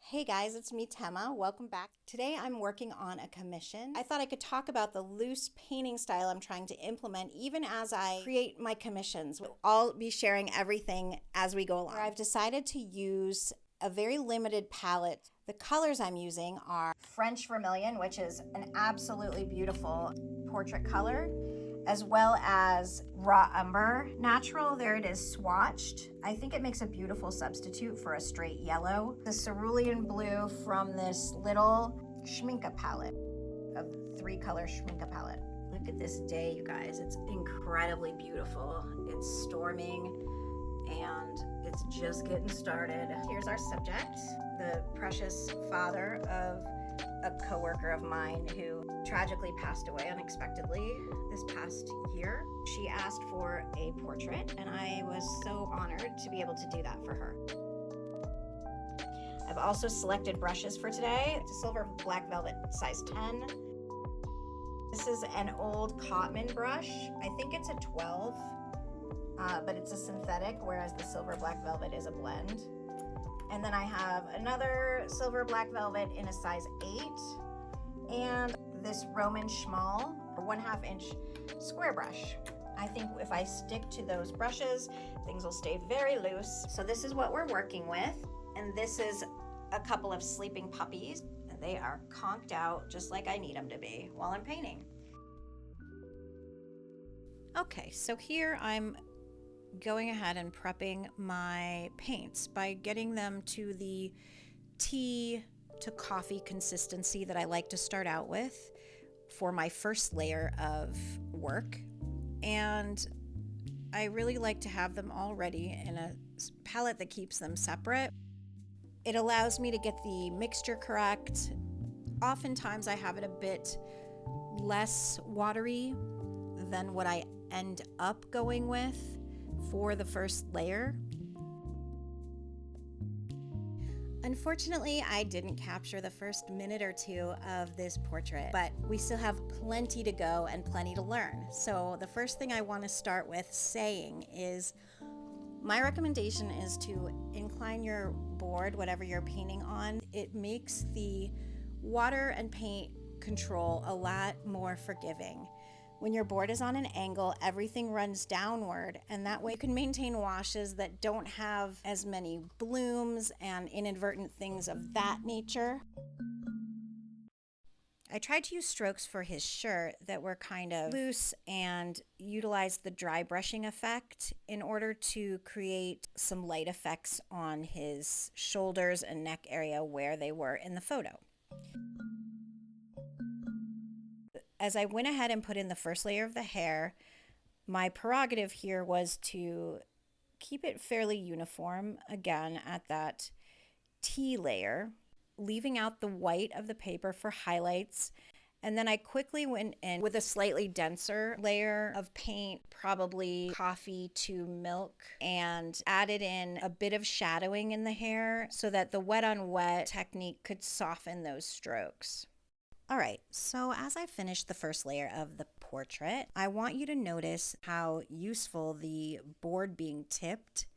Hey guys, it's me, Tema. Welcome back. Today I'm working on a commission. I thought I could talk about the loose painting style I'm trying to implement even as I create my commissions. I'll be sharing everything as we go along. I've decided to use a very limited palette. The colors I'm using are French Vermilion, which is an absolutely beautiful portrait color, as well as Raw Umber Natural. There it is swatched. I think it makes a beautiful substitute for a straight yellow. The cerulean blue from this little Schminke palette, a 3-color Schminke palette. Look at this day, you guys. It's incredibly beautiful. It's storming and it's just getting started. Here's our subject, the precious father of a coworker of mine who tragically passed away unexpectedly this past year. She asked for a portrait, and I was so honored to be able to do that for her. I've also selected brushes for today. It's a silver black velvet size 10. This is an old Cotman brush. I think it's a 12, but it's a synthetic, whereas the silver black velvet is a blend. And then I have another silver black velvet in a size 8, and this Roman Schmal, or 1/2 inch square brush. I think if I stick to those brushes, things will stay very loose. So this is what we're working with. And this is a couple of sleeping puppies. And they are conked out just like I need them to be while I'm painting. Okay, so here I'm going ahead and prepping my paints by getting them to the tea to coffee consistency that I like to start out with for my first layer of work. And I really like to have them all ready in a palette that keeps them separate. It allows me to get the mixture correct. Oftentimes I have it a bit less watery than what I end up going with for the first layer. Unfortunately, I didn't capture the first minute or two of this portrait, but we still have plenty to go and plenty to learn. So the first thing I want to start with saying is my recommendation is to incline your board, whatever you're painting on. It makes the water and paint control a lot more forgiving. When your board is on an angle, everything runs downward, and that way you can maintain washes that don't have as many blooms and inadvertent things of that nature. I tried to use strokes for his shirt that were kind of loose and utilized the dry brushing effect in order to create some light effects on his shoulders and neck area where they were in the photo. As I went ahead and put in the first layer of the hair, my prerogative here was to keep it fairly uniform, again, at that T layer, leaving out the white of the paper for highlights. And then I quickly went in with a slightly denser layer of paint, probably coffee to milk, and added in a bit of shadowing in the hair so that the wet on wet technique could soften those strokes. All right, so as I finish the first layer of the portrait, I want you to notice how useful the board being tipped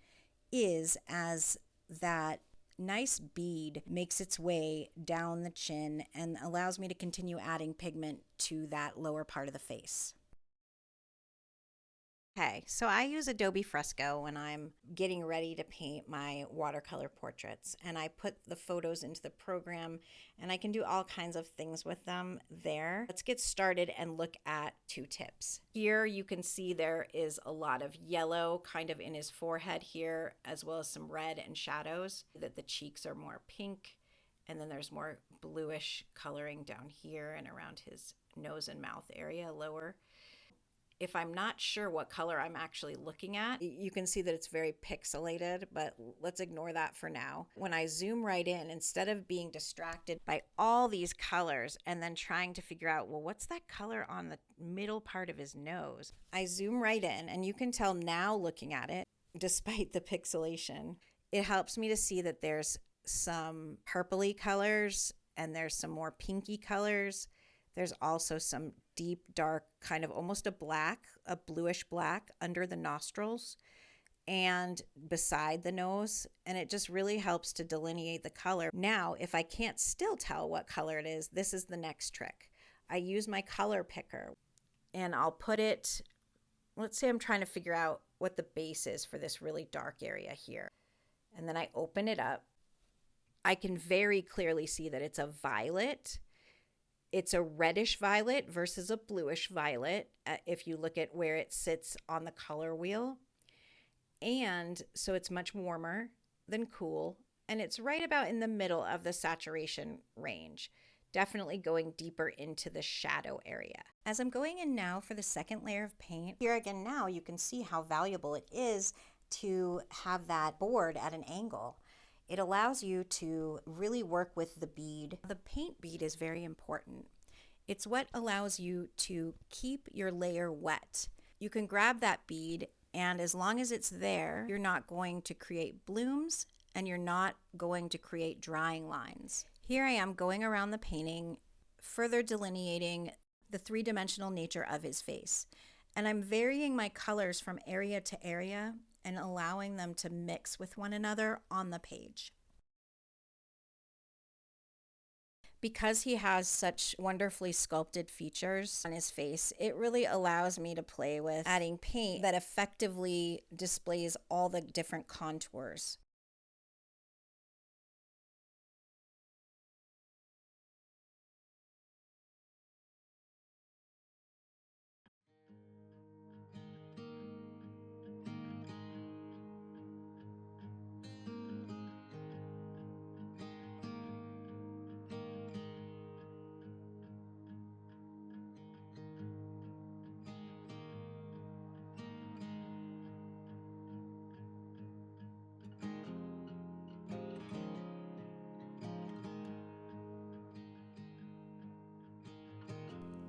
is, as that nice bead makes its way down the chin and allows me to continue adding pigment to that lower part of the face. Okay, so I use Adobe Fresco when I'm getting ready to paint my watercolor portraits, and I put the photos into the program, and I can do all kinds of things with them there. Let's get started and look at 2 tips. Here you can see there is a lot of yellow kind of in his forehead here, as well as some red and shadows, that the cheeks are more pink, and then there's more bluish coloring down here and around his nose and mouth area lower. If I'm not sure what color I'm actually looking at, you can see that it's very pixelated, but let's ignore that for now. When I zoom right in, instead of being distracted by all these colors and then trying to figure out, well, what's that color on the middle part of his nose? I zoom right in, and you can tell now looking at it, despite the pixelation, it helps me to see that there's some purpley colors and there's some more pinky colors. There's also some deep, dark, kind of almost a bluish black under the nostrils. and beside the nose, and it just really helps to delineate the color. Now, if I can't still tell what color it is, this is the next trick. I use my color picker and I'll put it, let's say I'm trying to figure out what the base is for this really dark area here. And then I open it up. I can very clearly see that it's a violet. It's a reddish violet versus a bluish violet if you look at where it sits on the color wheel. And so it's much warmer than cool, and it's right about in the middle of the saturation range, definitely going deeper into the shadow area. As I'm going in now for the second layer of paint, here again now you can see how valuable it is to have that board at an angle. It allows you to really work with the bead. The paint bead is very important. It's what allows you to keep your layer wet. You can grab that bead, and as long as it's there, you're not going to create blooms and you're not going to create drying lines. Here I am going around the painting, further delineating the three-dimensional nature of his face. And I'm varying my colors from area to area and allowing them to mix with one another on the page. Because he has such wonderfully sculpted features on his face, it really allows me to play with adding paint that effectively displays all the different contours.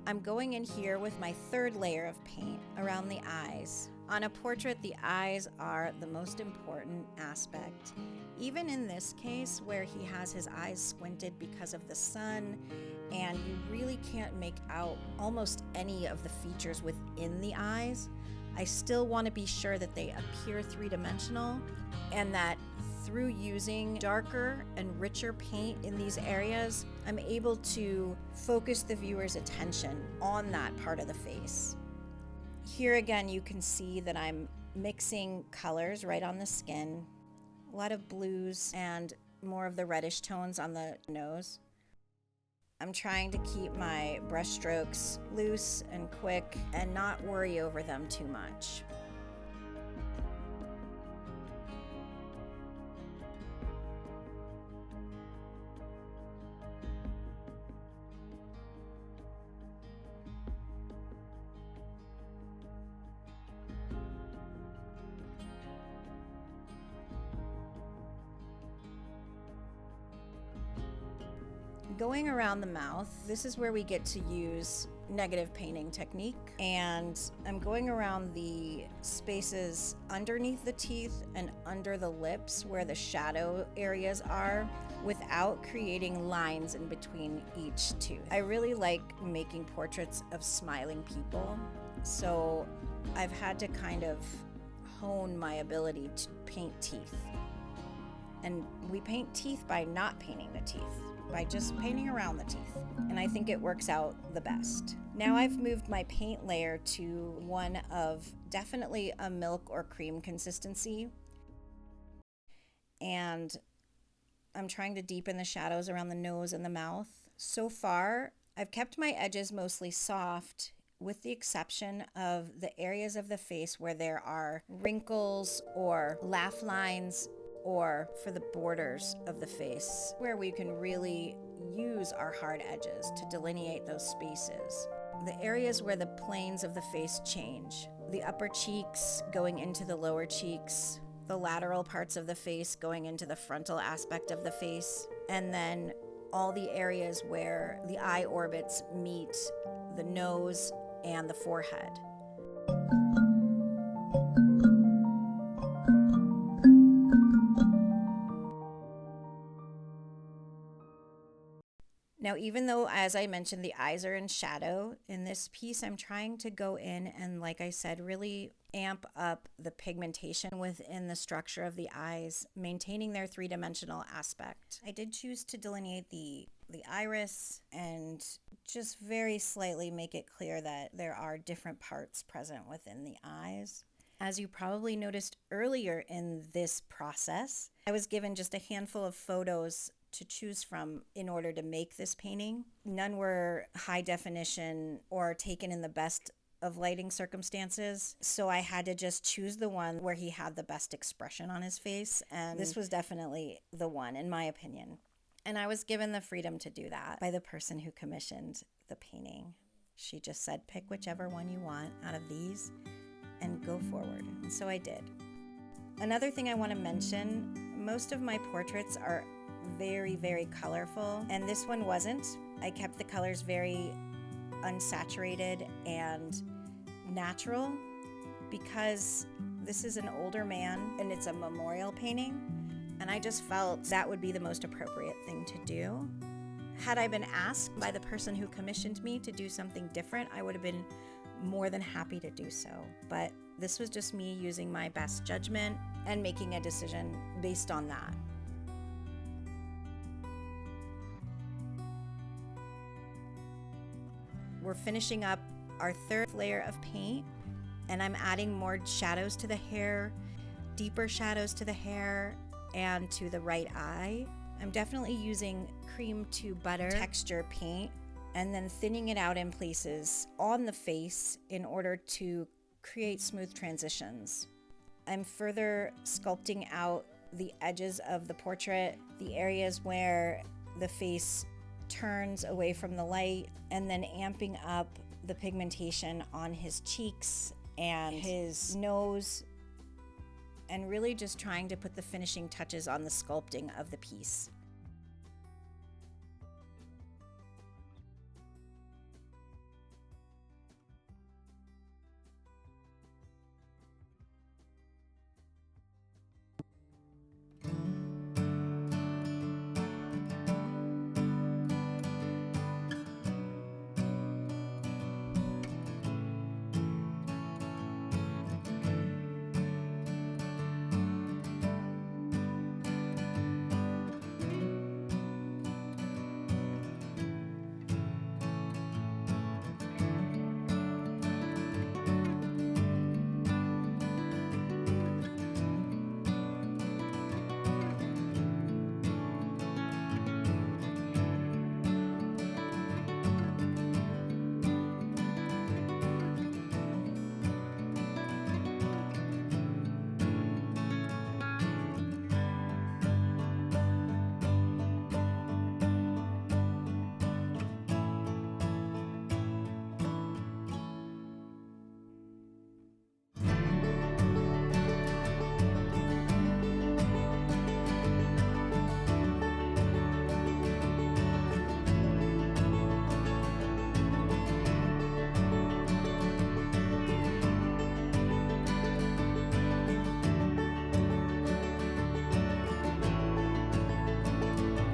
I'm going in here with my third layer of paint around the eyes. On a portrait, the eyes are the most important aspect. Even in this case, where he has his eyes squinted because of the sun, and you really can't make out almost any of the features within the eyes, I still want to be sure that they appear three-dimensional, and that through using darker and richer paint in these areas, I'm able to focus the viewer's attention on that part of the face. Here again, you can see that I'm mixing colors right on the skin, a lot of blues and more of the reddish tones on the nose. I'm trying to keep my brush strokes loose and quick and not worry over them too much. Going around the mouth, this is where we get to use negative painting technique, and I'm going around the spaces underneath the teeth and under the lips where the shadow areas are without creating lines in between each tooth. I really like making portraits of smiling people, so I've had to kind of hone my ability to paint teeth. And we paint teeth by not painting the teeth, by just painting around the teeth. And I think it works out the best. Now I've moved my paint layer to one of definitely a milk or cream consistency. And I'm trying to deepen the shadows around the nose and the mouth. So far, I've kept my edges mostly soft, with the exception of the areas of the face where there are wrinkles or laugh lines, or for the borders of the face, where we can really use our hard edges to delineate those spaces. The areas where the planes of the face change, the upper cheeks going into the lower cheeks, the lateral parts of the face going into the frontal aspect of the face, and then all the areas where the eye orbits meet the nose and the forehead. Now, even though, as I mentioned, the eyes are in shadow in this piece, I'm trying to go in and, like I said, really amp up the pigmentation within the structure of the eyes, maintaining their three-dimensional aspect. I did choose to delineate the iris and just very slightly make it clear that there are different parts present within the eyes. As you probably noticed earlier in this process, I was given just a handful of photos to choose from in order to make this painting. None were high definition or taken in the best of lighting circumstances, so I had to just choose the one where he had the best expression on his face, and this was definitely the one, in my opinion. And I was given the freedom to do that by the person who commissioned the painting. She just said, pick whichever one you want out of these and go forward, and so I did. Another thing I want to mention, most of my portraits are very, very colorful, and this one wasn't. I kept the colors very unsaturated and natural because this is an older man and it's a memorial painting, and I just felt that would be the most appropriate thing to do. Had I been asked by the person who commissioned me to do something different, I would have been more than happy to do so, but this was just me using my best judgment and making a decision based on that. We're finishing up our third layer of paint, and I'm adding more shadows to the hair, deeper shadows to the hair, and to the right eye. I'm definitely using cream to butter texture paint and then thinning it out in places on the face in order to create smooth transitions. I'm further sculpting out the edges of the portrait, the areas where the face turns away from the light, and then amping up the pigmentation on his cheeks and his nose, and really just trying to put the finishing touches on the sculpting of the piece.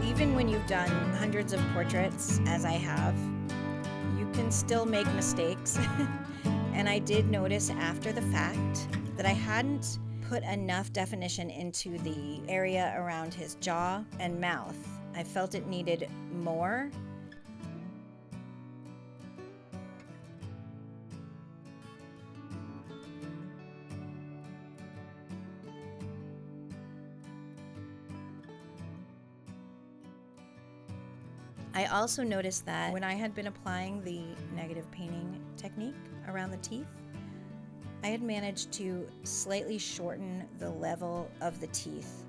Even when you've done hundreds of portraits, as I have, you can still make mistakes. And I did notice after the fact that I hadn't put enough definition into the area around his jaw and mouth. I felt it needed more. I also noticed that when I had been applying the negative painting technique around the teeth, I had managed to slightly shorten the level of the teeth,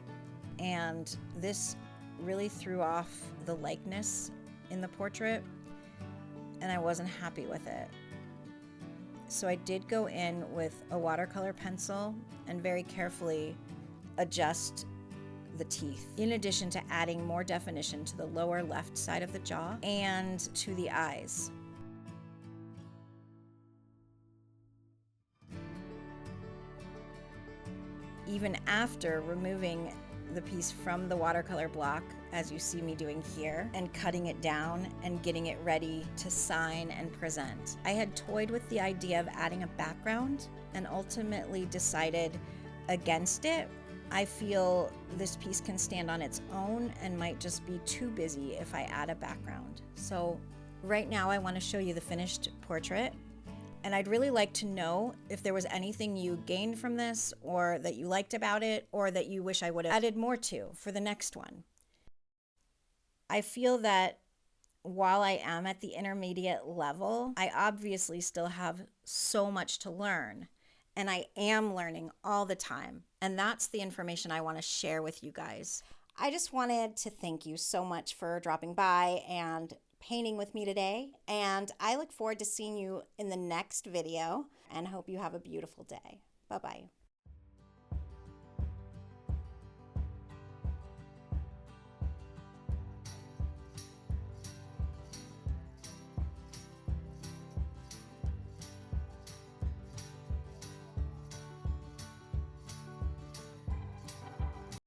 and this really threw off the likeness in the portrait, and I wasn't happy with it. So I did go in with a watercolor pencil and very carefully adjust the teeth, in addition to adding more definition to the lower left side of the jaw and to the eyes. Even after removing the piece from the watercolor block, as you see me doing here, and cutting it down and getting it ready to sign and present. I had toyed with the idea of adding a background and ultimately decided against it. I feel this piece can stand on its own and might just be too busy if I add a background. So right now I want to show you the finished portrait, and I'd really like to know if there was anything you gained from this, or that you liked about it, or that you wish I would have added more to for the next one. I feel that while I am at the intermediate level, I obviously still have so much to learn. And I am learning all the time. And that's the information I want to share with you guys. I just wanted to thank you so much for dropping by and painting with me today. And I look forward to seeing you in the next video and hope you have a beautiful day. Bye-bye.